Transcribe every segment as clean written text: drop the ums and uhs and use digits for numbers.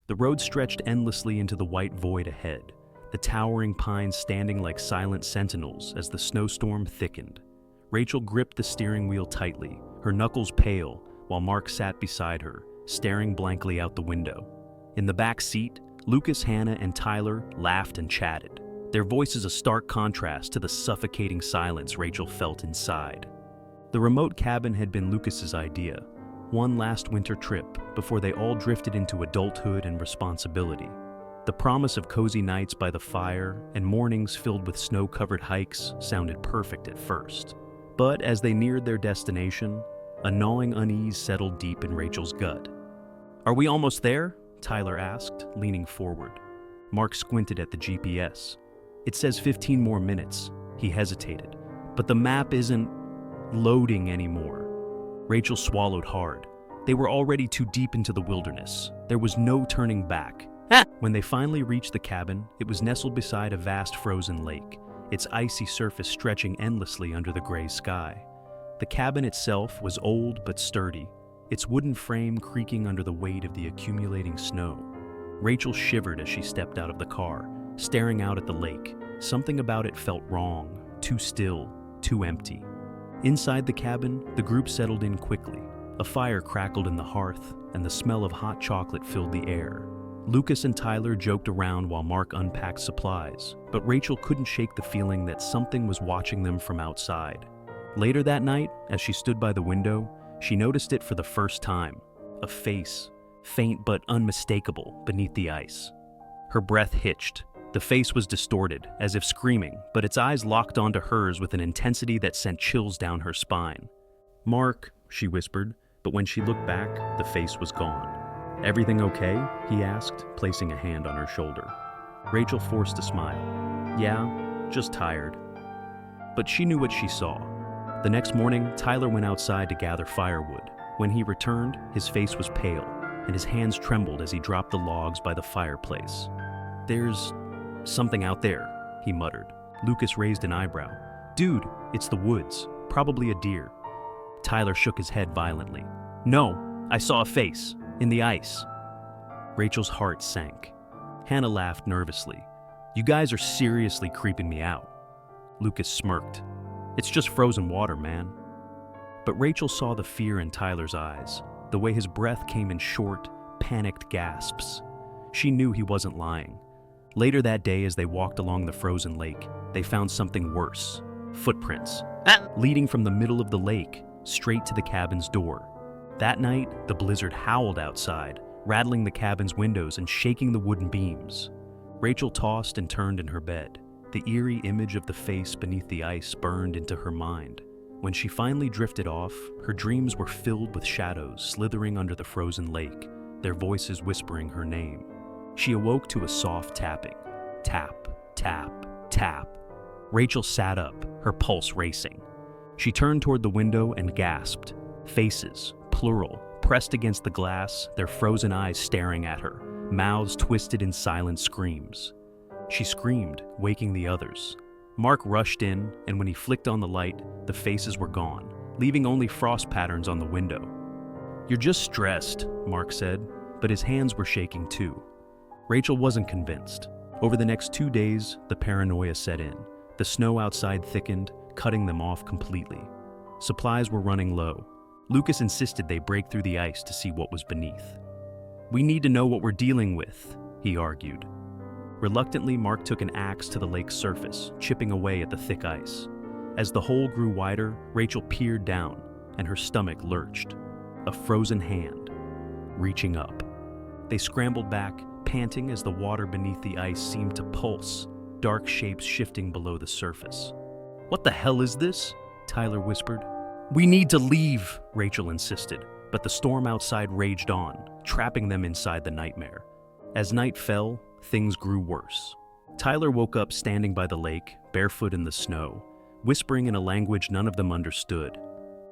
The road stretched endlessly into the white void ahead, the towering pines standing like silent sentinels as the snowstorm thickened. Rachel gripped the steering wheel tightly, her knuckles pale, while Mark sat beside her, staring blankly out the window. In the back seat, Lucas, Hannah, and Tyler laughed and chatted, their voices a stark contrast to the suffocating silence Rachel felt inside. The remote cabin had been Lucas's idea, one last winter trip before they all drifted into adulthood and responsibility. The promise of cozy nights by the fire and mornings filled with snow-covered hikes sounded perfect at first. But as they neared their destination, a gnawing unease settled deep in Rachel's gut. "Are we almost there?" Tyler asked, leaning forward. Mark squinted at the GPS. "It says 15 more minutes." He hesitated. "But the map isn't loading anymore." Rachel swallowed hard. They were already too deep into the wilderness. There was no turning back. When they finally reached the cabin, it was nestled beside a vast frozen lake, its icy surface stretching endlessly under the gray sky. The cabin itself was old but sturdy, its wooden frame creaking under the weight of the accumulating snow. Rachel shivered as she stepped out of the car, staring out at the lake. Something about it felt wrong, too still, too empty. Inside the cabin, the group settled in quickly. A fire crackled in the hearth, and the smell of hot chocolate filled the air. Lucas and Tyler joked around while Mark unpacked supplies, but Rachel couldn't shake the feeling that something was watching them from outside. Later that night, as she stood by the window, she noticed it for the first time. A face, faint but unmistakable, beneath the ice. Her breath hitched. The face was distorted, as if screaming, but its eyes locked onto hers with an intensity that sent chills down her spine. "Mark," she whispered, but when she looked back, the face was gone. "Everything okay?" he asked, placing a hand on her shoulder. Rachel forced a smile. "Yeah, just tired." But she knew what she saw. The next morning, Tyler went outside to gather firewood. When he returned, his face was pale, and his hands trembled as he dropped the logs by the fireplace. "There's something out there," he muttered. Lucas raised an eyebrow. "Dude, it's the woods. Probably a deer." Tyler shook his head violently. "No, I saw a face. In the ice." Rachel's heart sank. Hannah laughed nervously. "You guys are seriously creeping me out." Lucas smirked. "It's just frozen water, man." But Rachel saw the fear in Tyler's eyes, the way his breath came in short, panicked gasps. She knew he wasn't lying. Later that day, as they walked along the frozen lake, they found something worse. Footprints, leading from the middle of the lake, straight to the cabin's door. That night, the blizzard howled outside, rattling the cabin's windows and shaking the wooden beams. Rachel tossed and turned in her bed. The eerie image of the face beneath the ice burned into her mind. When she finally drifted off, her dreams were filled with shadows slithering under the frozen lake, their voices whispering her name. She awoke to a soft tapping. Tap, tap, tap. Rachel sat up, her pulse racing. She turned toward the window and gasped. Faces, plural, pressed against the glass, their frozen eyes staring at her, mouths twisted in silent screams. She screamed, waking the others. Mark rushed in, and when he flicked on the light, the faces were gone, leaving only frost patterns on the window. "You're just stressed," Mark said, but his hands were shaking too. Rachel wasn't convinced. Over the next 2 days, the paranoia set in. The snow outside thickened, cutting them off completely. Supplies were running low. Lucas insisted they break through the ice to see what was beneath. "We need to know what we're dealing with," he argued. Reluctantly, Mark took an axe to the lake's surface, chipping away at the thick ice. As the hole grew wider, Rachel peered down, and her stomach lurched. A frozen hand, reaching up. They scrambled back, panting as the water beneath the ice seemed to pulse, dark shapes shifting below the surface. "What the hell is this?" Tyler whispered. "We need to leave," Rachel insisted, but the storm outside raged on, trapping them inside the nightmare. As night fell, things grew worse. Tyler woke up standing by the lake, barefoot in the snow, whispering in a language none of them understood.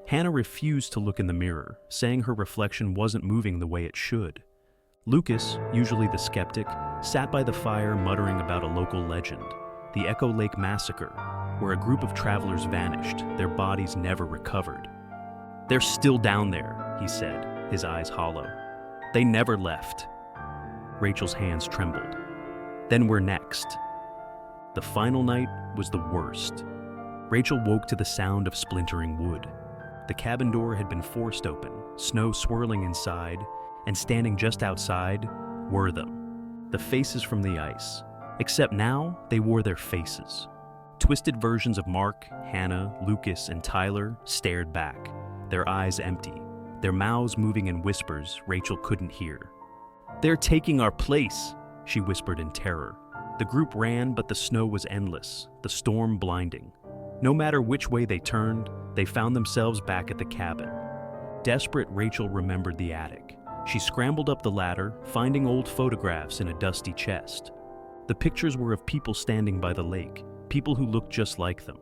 Hannah refused to look in the mirror, saying her reflection wasn't moving the way it should. Lucas, usually the skeptic, sat by the fire muttering about a local legend, the Echo Lake Massacre, where a group of travelers vanished, their bodies never recovered. "They're still down there," he said, his eyes hollow. "They never left." Rachel's hands trembled. Then we're next. The final night was the worst. Rachel woke to the sound of splintering wood. The cabin door had been forced open, snow swirling inside, and standing just outside were them, the faces from the ice. Except now, they wore their faces. Twisted versions of Mark, Hannah, Lucas, and Tyler stared back, their eyes empty, their mouths moving in whispers Rachel couldn't hear. "They're taking our place," she whispered in terror. The group ran, but the snow was endless, the storm blinding. No matter which way they turned, they found themselves back at the cabin. Desperate, Rachel remembered the attic. She scrambled up the ladder, finding old photographs in a dusty chest. The pictures were of people standing by the lake, people who looked just like them.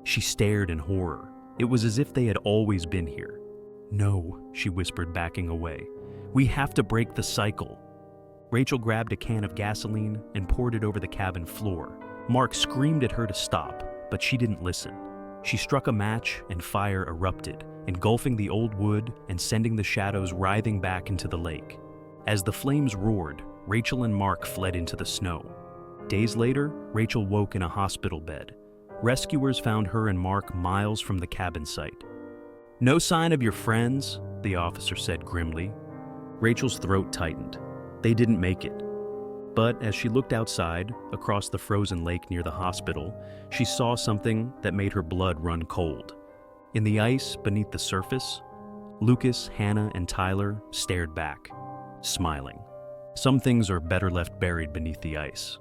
She stared in horror. It was as if they had always been here. "No," she whispered, backing away. "We have to break the cycle." Rachel grabbed a can of gasoline and poured it over the cabin floor. Mark screamed at her to stop, but she didn't listen. She struck a match and fire erupted, engulfing the old wood and sending the shadows writhing back into the lake. As the flames roared, Rachel and Mark fled into the snow. Days later, Rachel woke in a hospital bed. Rescuers found her and Mark miles from the cabin site. "No sign of your friends?" the officer said grimly. Rachel's throat tightened. They didn't make it. But as she looked outside, across the frozen lake near the hospital, she saw something that made her blood run cold. In the ice beneath the surface, Lucas, Hannah, and Tyler stared back, smiling. Some things are better left buried beneath the ice.